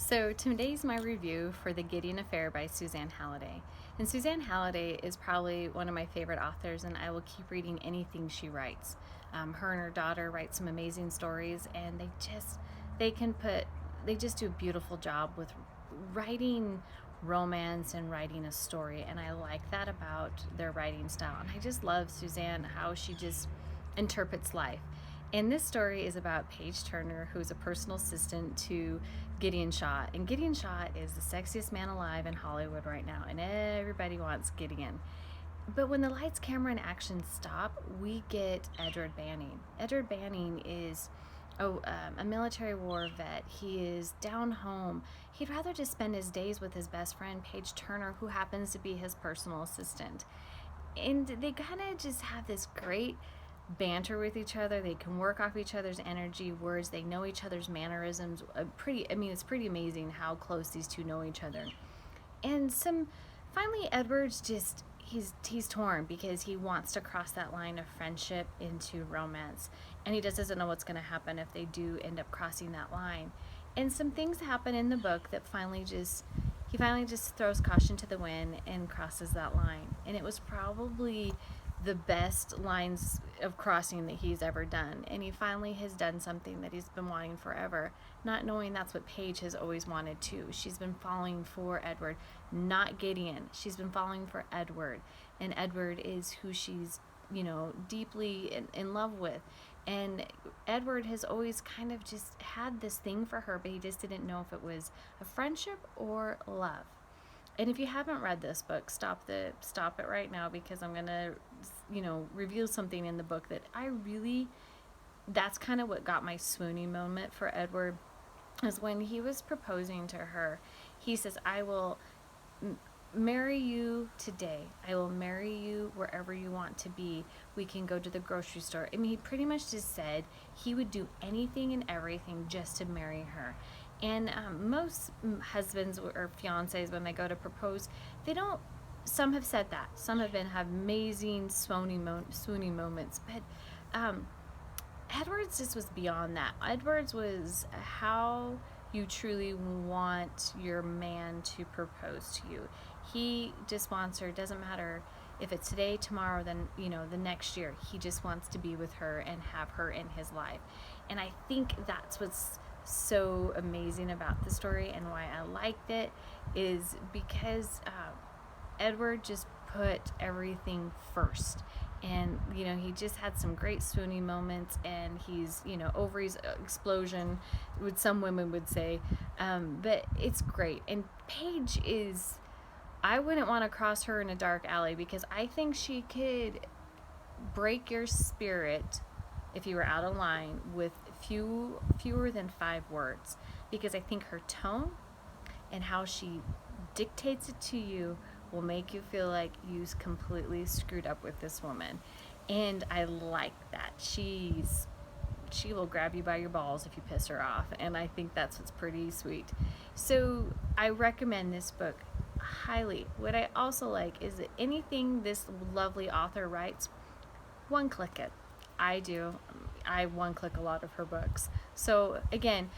So today's my review for The Gideon Affair by Suzanne Halliday. And Suzanne Halliday is probably one of my favorite authors, and I will keep reading anything she writes. Her and her daughter write some amazing stories, and they just do a beautiful job with writing romance and writing a story, and I like that about their writing style. And I just love Suzanne, how she just interprets life. And this story is about Paige Turner, who's a personal assistant to Gideon Shaw. And Gideon Shaw is the sexiest man alive in Hollywood right now, and everybody wants Gideon. But when the lights, camera, and action stop, we get Edward Banning. Edward Banning is a military war vet. He is down home. He'd rather just spend his days with his best friend, Paige Turner, who happens to be his personal assistant. And they kind of just have this great banter with each other. They can work off each other's energy, words. They know each other's mannerisms. It's pretty amazing how close these two know each other. And finally, Edward's just, he's torn because he wants to cross that line of friendship into romance, and he just doesn't know what's going to happen if they do end up crossing that line. And some things happen in the book that he finally just throws caution to the wind and crosses that line. And it was probably the best lines of crossing that he's ever done. And he finally has done something that he's been wanting forever, not knowing that's what Paige has always wanted too. She's been falling for Edward, not Gideon. She's been falling for Edward, and Edward is who she's, deeply in love with. And Edward has always kind of just had this thing for her, but he just didn't know if it was a friendship or love. And if you haven't read this book, stop it right now, because I'm going to, reveal something in the book that's kind of what got my swooning moment for Edward, is when he was proposing to her. He says, I will marry you today. I will marry you wherever you want to be. We can go to the grocery store. I mean, he pretty much just said he would do anything and everything just to marry her. And most husbands or fiancés, when they go to propose, they don't. Some have said that. Some have amazing swooning moments. But Edwards just was beyond that. Edwards was how you truly want your man to propose to you. He just wants her. Doesn't matter if it's today, tomorrow, then the next year. He just wants to be with her and have her in his life. And I think that's what's so amazing about the story, and why I liked it, is because Edward just put everything first. And he just had some great swooning moments, and he's ovaries explosion, what some women would say, but it's great. And Paige is, I wouldn't want to cross her in a dark alley, because I think she could break your spirit if you were out of line with fewer than 5 words, because I think her tone and how she dictates it to you will make you feel like you completely screwed up with this woman. And I like that. She will grab you by your balls if you piss her off, and I think that's what's pretty sweet. So I recommend this book highly. What I also like is that anything this lovely author writes, one click it. I one click a lot of her books. So again,